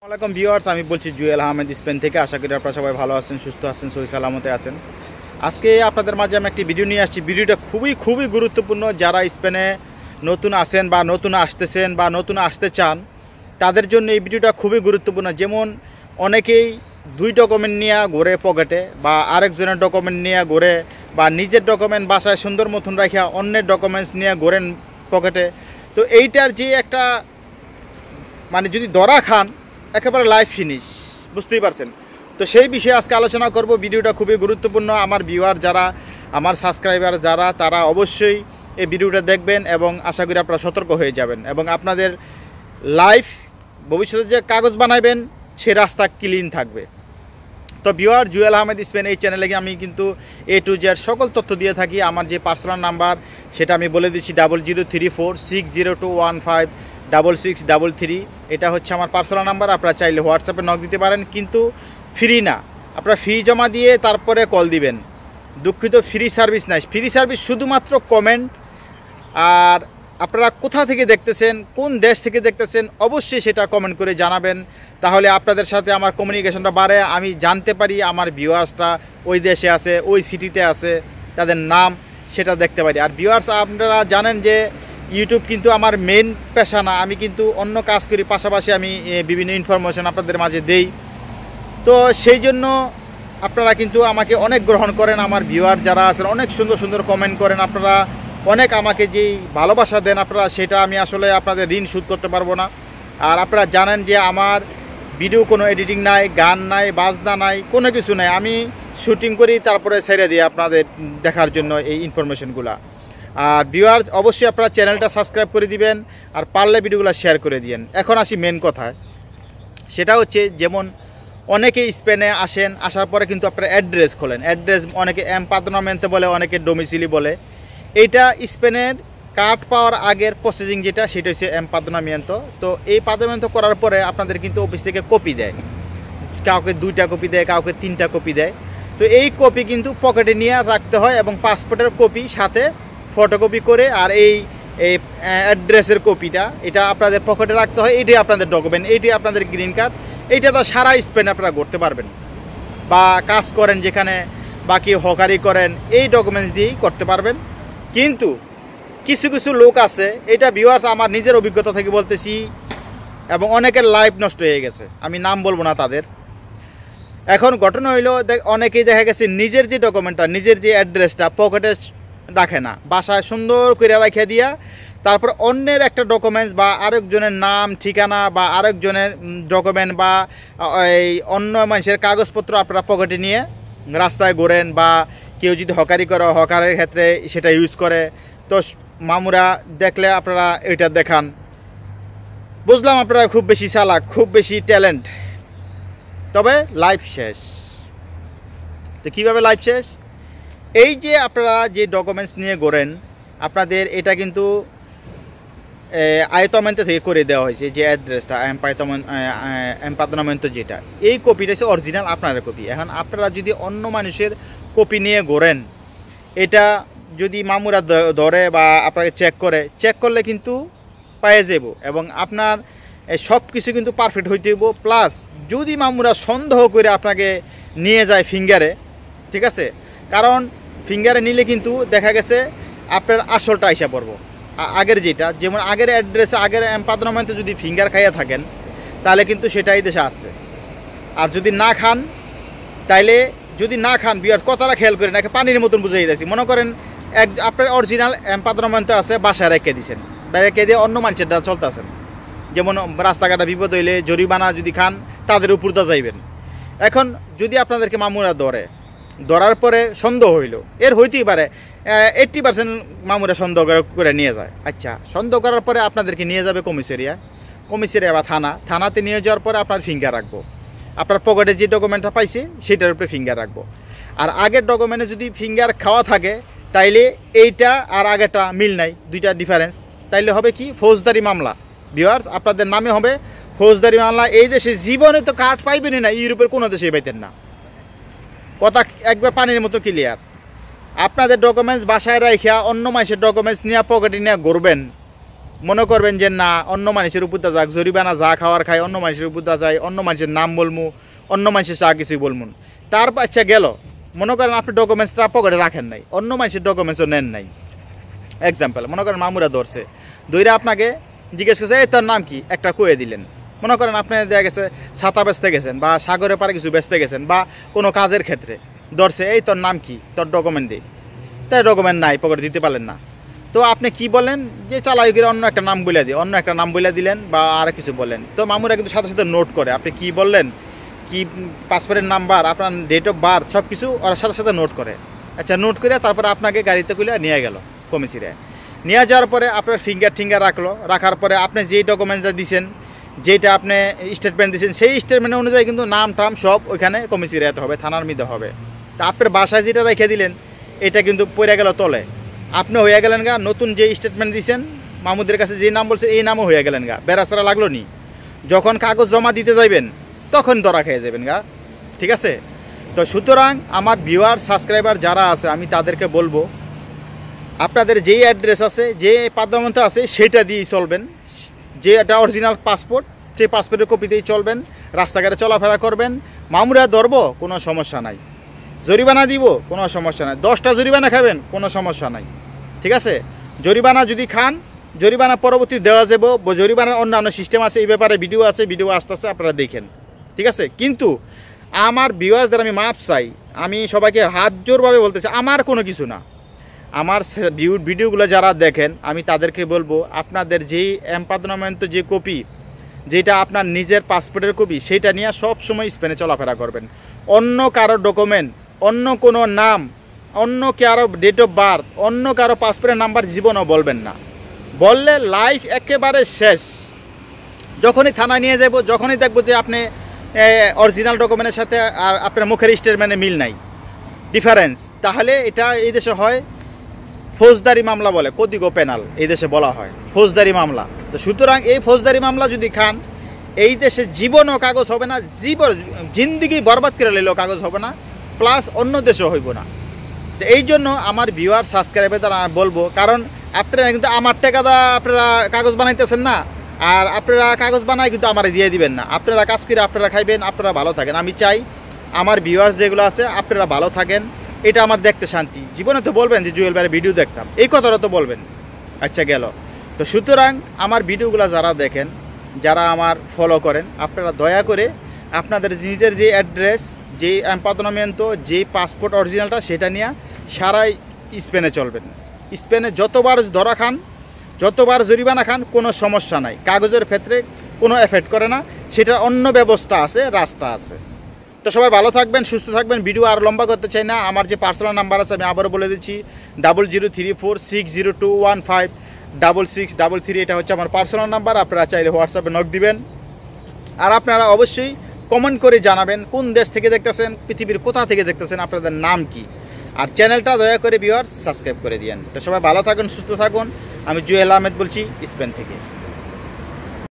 আসসালামু ভিউয়ার্স, আমি বলছি জুয়েল আহমেদ স্পেন থেকে। আশা করি আপনারা সবাই ভালো আছেন, সুস্থ আছেন, সহি সালামতে আছেন। আজকে আপনাদের মাঝে আমি একটি ভিডিও নিয়ে আসছি। ভিডিওটা খুবই গুরুত্বপূর্ণ। যারা স্পেনে নতুন আছেন বা নতুন আসতেছেন বা নতুন আসতে চান, তাদের জন্য এই ভিডিওটা খুবই গুরুত্বপূর্ণ। যেমন অনেকেই দুই ডকুমেন্ট নিয়ে ঘোরে পকেটে, বা আরেকজনের ডকুমেন্ট নিয়ে ঘোরে, বা নিজের ডকুমেন্ট বাসায় সুন্দর মতন রাখিয়া অন্যের ডকুমেন্টস নিয়ে ঘোরেন পকেটে। তো এইটার যে একটা যদি ধরা খান, একেবারে লাইফ ফিনিশ, বুঝতেই পারছেন। তো সেই বিষয়ে আজকে আলোচনা করব। ভিডিওটা খুবই গুরুত্বপূর্ণ। আমার ভিউয়ার যারা, আমার সাবস্ক্রাইবার যারা, তারা অবশ্যই এই ভিডিওটা দেখবেন এবং আশা করি আপনারা সতর্ক হয়ে যাবেন এবং আপনাদের লাইফ ভবিষ্যতে যে কাগজ বানাবেন সে রাস্তা ক্লিন থাকবে। তো ভিউয়ার, জুয়েল আহমেদ স্পেন এই চ্যানেলে আমি কিন্তু A to Z সকল তথ্য দিয়ে থাকি। আমার যে পার্সোনাল নাম্বার সেটা আমি বলে দিচ্ছি 003460215663। এটা হচ্ছে আমার পার্সোনাল নাম্বার। আপনারা চাইলে হোয়াটসঅ্যাপে নক দিতে পারেন, কিন্তু ফ্রি না। আপনারা ফি জমা দিয়ে তারপরে কল দিবেন। দুঃখিত, ফ্রি সার্ভিস নাই। ফ্রি সার্ভিস শুধুমাত্র কমেন্ট, আর আপনারা কোথা থেকে দেখতেছেন, কোন দেশ থেকে দেখতেছেন, অবশ্যই সেটা কমেন্ট করে জানাবেন। তাহলে আপনাদের সাথে আমার কমিউনিকেশনটা বাড়ে, আমি জানতে পারি আমার ভিউয়ার্সটা ওই দেশে আছে, ওই সিটিতে আছে, তাদের নাম সেটা দেখতে পারি। আর ভিউয়ার্স, আপনারা জানেন যে ইউটিউব কিন্তু আমার মেন পেশা না। আমি কিন্তু অন্য কাজ করি, পাশাপাশি আমি বিভিন্ন ইনফরমেশন আপনাদের মাঝে দেই। তো সেই জন্য আপনারা কিন্তু আমাকে অনেক গ্রহণ করেন। আমার ভিউয়ার যারা আছেন অনেক সুন্দর কমেন্ট করেন। আপনারা অনেক আমাকে যেই ভালোবাসা দেন, আপনারা সেটা আমি আসলে আপনাদের ঋণ শোধ করতে পারবো না। আর আপনারা জানেন যে আমার ভিডিও কোনো এডিটিং নাই, গান নাই, বাজনা নাই, কোনো কিছু নাই। আমি শুটিং করি, তারপরে ছেড়ে দিই আপনাদের দেখার জন্য এই ইনফরমেশনগুলো। আর ভিউয়ার্স, অবশ্যই আপনারা চ্যানেলটা সাবস্ক্রাইব করে দিবেন, আর পারলে ভিডিওগুলো শেয়ার করে দিন। এখন আসি মেন কথায়। সেটা হচ্ছে, যেমন অনেকে স্পেনে আসেন, আসার পরে কিন্তু আপনারা অ্যাড্রেস খোলেন। অ্যাড্রেস অনেকে এমপাদ্রনামেন্তো বলে, অনেকে ডোমিসিলি বলে। এইটা স্পেনের কার্ড পাওয়ার আগের প্রসেসিং যেটা, সেটা হচ্ছে এমপাদ্রনামিento। তো এই পাদ্রনামিento করার পরে আপনাদের কিন্তু অফিস থেকে কপি দেয়। কাউকে 2টা কপি দেয়, কাউকে 3টা কপি দেয়। তো এই কপি কিন্তু পকেটে নিয়ে রাখতে হয়, এবং পাসপোর্টের কপি সাথে ফটোকপি করে, আর এই অ্যাড্রেসের কপিটা এটা আপনাদের পকেটে রাখতে হয়। এইটাই আপনাদের ডকুমেন্ট, এইটাই আপনাদের গ্রিন কার্ড। এইটা তো সারা স্পেন আপনারা করতে পারবেন, বা কাজ করেন যেখানে, বাকি হকারি করেন, এই ডকুমেন্টস দিয়েই করতে পারবেন। কিন্তু কিছু লোক আছে, এটা ভিউয়ার্স আমার নিজের অভিজ্ঞতা থেকে বলতেছি, এবং অনেকের লাইফ নষ্ট হয়ে গেছে, আমি নাম বলবো না তাদের। এখন ঘটনা হইলো, অনেকেই দেখা গেছে নিজের যে ডকুমেন্টটা, নিজের যে অ্যাড্রেসটা পকেটে রাখে না, বাসায় সুন্দর করে রাখে দিয়া তারপর অন্যের একটা ডকুমেন্টস বা আরেকজনের নাম ঠিকানা বা আরেকজনের ডকুমেন্ট বা এই অন্য মানুষের কাগজপত্র আপনারা পকেটে নিয়ে রাস্তায় ঘোরেন, বা কেউ যদি হকারি করে, হকারের ক্ষেত্রে সেটা ইউজ করে। তো মামুরা দেখলে আপনারা এটা দেখান। বুঝলাম আপনারা খুব বেশি চালাক, খুব বেশি ট্যালেন্ট, তবে লাইফ শেষ। তো কীভাবে লাইফ শেষ? এই যে আপনারা যে ডকুমেন্টস নিয়ে ঘোরেন, আপনাদের এটা কিন্তু আয়তমেন্টো থেকে করে দেওয়া হয়েছে। যে অ্যাড্রেসটা এমপাদ্রনামেন্তো যেটা, এই কপিটা হচ্ছে অরিজিনাল আপনার কপি। এখন আপনারা যদি অন্য মানুষের কপি নিয়ে ঘোরেন, এটা যদি মামুরা ধরে বা আপনাকে চেক করলে কিন্তু পায়ে যাব, এবং আপনার সব কিছু কিন্তু পারফেক্ট হইতে হইব। প্লাস যদি মামুরা সন্দেহ করে আপনাকে নিয়ে যায় ফিঙ্গারে, ঠিক আছে, কারণ ফিঙ্গারে নিলে কিন্তু দেখা গেছে আপনার আসলটা আইসা পড়বো। আগের যেটা, যেমন আগের অ্যাড্রেসে, আগের এমপাদ্রনামেন্তো যদি ফিঙ্গার খাইয়া থাকেন, তাহলে কিন্তু সেটাই দেশে আসছে। আর যদি না খান, তাইলে যদি না খান, বিয়ার কথাটা খেয়াল করেন, একে পানির মতন বুঝাই দিয়েছি। মনে করেন আপনার অরিজিনাল এমপাদ্রনামেন্তো আছে, বাসায় রেখে দিয়েছেন, বা রেখে দিয়ে অন্য মানুষের দ্বারা চলতেছেন। যেমন রাস্তাঘাটে বিপদ হইলে জরিমানা যদি খান, তাদের উপর দা যাইবেন। এখন যদি আপনাদেরকে মামুরা ধরার পরে সন্দেহ হইল, এর হইতেই পারে 80% মামুরা সন্দেহ করে নিয়ে যায়। আচ্ছা, সন্দেহ করার পরে আপনাদেরকে নিয়ে যাবে কমিশনারিয়া বা থানাতে নিয়ে যাওয়ার পরে আপনার ফিঙ্গার রাখবো। আপনার পকেটে যে ডকুমেন্টটা পাইছে সেটার উপরে ফিঙ্গার রাখবো। আর আগের ডকুমেন্টে যদি ফিঙ্গার খাওয়া থাকে, তাইলে এইটা আর আগেরটা মিল নাই, দুইটা ডিফারেন্স। তাইলে হবে কি? ফৌজদারি মামলা। ভিউয়ার্স, আপনাদের নামে হবে ফৌজদারি মামলা। এই দেশে জীবনে তো কার্ড পাইবেনই না, ইউরোপের কোনো দেশে পাইতেন না। কথা একবার পানির মতো ক্লিয়ার। আপনাদের ডকুমেন্টস বাসায় রাখিয়া অন্য মানুষের ডকুমেন্টস নিয়ে পকেটে নিয়ে ঘুরবেন, মনে করবেন যে না অন্য মানুষের উপর যাক, জরিমানা যা খাওয়ার খায় অন্য মানুষের উপর যায়, অন্য মানুষের নাম বলমু, অন্য মানুষের চা কিছুই বলমুন, তার আচ্ছা গেল মনে করেন আপনি ডকুমেন্টসটা পকেটে রাখেন নাই, অন্য মানুষের ডকুমেন্টসও নেন নাই। এক্সাম্পল মনে করেন মামুরা ধরছে, দইরা আপনাকে জিজ্ঞেস করছে এই তোর নাম কি, একটা কয়ে দিলেন। মনে করেন আপনি দেখা গেছে ছাতা বেচতে গেছেন বা সাগরের পারে কিছু বেচতে গেছেন বা কোনো কাজের ক্ষেত্রে ধরছে এই তোর নাম কি, তোর ডকুমেন্ট দিই, তাই ডকুমেন্ট নাই, পকেটে দিতে পারলেন না। তো আপনি কি বলেন যে চালাই গিয়ে অন্য একটা নাম বলে দিই, অন্য একটা নাম বলে দিলেন বা আর কিছু বলেন। তো মামুরা কিন্তু সাথে সাথে নোট করে আপনি কি বললেন, কি পাসপোর্টের নাম্বার, আপনার ডেট অফ বার্থ সব কিছু ওরা সাথে সাথে নোট করে। আচ্ছা নোট করে তারপরে আপনাকে গাড়িতে করে নিয়ে গেল কমিশনে। নিয়ে যাওয়ার পরে আপনার ফিঙ্গার রাখলো, রাখার পরে আপনি যেই ডকুমেন্টটা দিয়েছেন, যেটা আপনি স্টেটমেন্ট দিয়েছেন, সেই স্টেটমেন্ট অনুযায়ী কিন্তু নাম টাম সব ওইখানে কমিশনে হবে, থানার মধ্যে হবে। তা আপনার বাসায় যেটা রেখে দিলেন এটা কিন্তু পড়ে গেল তলে, আপনি হয়ে গেলেন গা নতুন যে স্টেটমেন্ট দিয়েছেন মামুদের কাছে যে নাম বলছে এই নামও হয়ে গেলেন গা, বেড়াচারা লাগলো নি। যখন কাগজ জমা দিতে যাইবেন তখন ধরা খেয়ে যাবেন গা, ঠিক আছে? তো সুতরাং আমার ভিউয়ার সাবস্ক্রাইবার যারা আছে আমি তাদেরকে বলবো আপনাদের যেই অ্যাড্রেস আছে, যে পাদ্রমন্ত আছে সেটা দিয়েই চলবেন, যে এটা অরিজিনাল পাসপোর্ট সেই পাসপোর্টের কপিতেই চলবেন, রাস্তাঘাটে চলাফেরা করবেন। মামুরা ধরবো কোনো সমস্যা নাই, জরিমানা দিব কোনো সমস্যা নাই, 10টা জরিমানা খাবেন কোনো সমস্যা নাই, ঠিক আছে? জরিমানা যদি খান জরিমানা পরবর্তী দেওয়া যাবো, জরিমানার অন্যান্য সিস্টেম আছে, এই ব্যাপারে ভিডিও আছে, ভিডিও আস্তে আস্তে আপনারা দেখেন, ঠিক আছে? কিন্তু আমার ভিউয়ার্সদের আমি মাপ চাই, আমি সবাইকে হাত জোরভাবে বলতেছি, আমার কোনো কিছু না, আমার ভিডিওগুলো যারা দেখেন আমি তাদেরকে বলবো আপনাদের যেই এমপাদ্রনামেন্ট যে কপি, যেটা আপনার নিজের পাসপোর্টের কপি, সেটা নিয়ে সব সময় স্পেনে চলাফেরা করবেন। অন্য কারো ডকুমেন্ট, অন্য কোনো নাম, অন্য কারো ডেট অফ বার্থ, অন্য কারো পাসপোর্টের নাম্বার জীবনও বলবেন না, বললে লাইফ একেবারে শেষ। যখনই থানায় নিয়ে যাব, যখনই দেখবো যে আপনি অরিজিনাল ডকুমেন্টের সাথে আর আপনার মুখের স্টেটমেন্টে মিল নাই, ডিফারেন্স, তাহলে এটা এই দেশে হয় ফৌজদারি মামলা বলে, কদিগো পেনাল এই দেশে বলা হয়, ফৌজদারি মামলা। তো সুতরাং এই ফৌজদারি মামলা যদি খান এই দেশে জীবনও কাগজ হবে না, জিন্দিগি বরবাদ করে নিলেও কাগজ হবে না, প্লাস অন্য দেশেও হইব না। তো এই জন্য আমার ভিউয়ার সাবস্ক্রাইবার তারা বলবো, কারণ আপনারা কিন্তু আমার টাকা দা আপনারা কাগজ বানাইতেছেন না, আর আপনারা কাগজ বানায় কিন্তু আমার দিয়ে দিবেন না, আপনারা কাজ করে আপনারা খাইবেন, আপনারা ভালো থাকেন। আমি চাই আমার ভিউয়ার্স যেগুলো আছে আপনারা ভালো থাকেন, এটা আমার দেখতে শান্তি। জীবনে তো বলবেন যে জুয়েল ভাইয়ের ভিডিও দেখতাম, এই কথাটা তো বলবেন। আচ্ছা গেল। তো সুতরাং আমার ভিডিওগুলো যারা দেখেন, যারা আমার ফলো করেন, আপনারা দয়া করে আপনাদের নিজের যে অ্যাড্রেস, যে এমপাদ্রনামেন্ট, যে পাসপোর্ট অরিজিনালটা সেটা নিয়ে সারাই স্পেনে চলবেন। স্পেনে যতবার ধরা খান, যতবার জরিমানা খান কোনো সমস্যা নাই, কাগজের ক্ষেত্রে কোনো এফেক্ট করে না, সেটার অন্য ব্যবস্থা আছে, রাস্তা আছে। তো সবাই ভালো থাকবেন, সুস্থ থাকবেন। ভিডিও আর লম্বা করতে চাই না, আমার যে পার্সোনাল নাম্বার আছে আমি আবারও বলে দিচ্ছি 003460215663, এটা হচ্ছে আমার পার্সোনাল নাম্বার। আপনারা চাইলে হোয়াটসঅ্যাপে নক দিবেন। আর আপনারা অবশ্যই কমেন্ট করে জানাবেন কোন দেশ থেকে দেখতেছেন, পৃথিবীর কোথা থেকে দেখতেছেন, আপনাদের নাম কি, আর চ্যানেলটা দয়া করে ভিউয়ার্স সাবস্ক্রাইব করে দিয়েন। তো সবাই ভালো থাকুন, সুস্থ থাকুন। আমি জুয়েল আহমেদ বলছি স্পেন থেকে।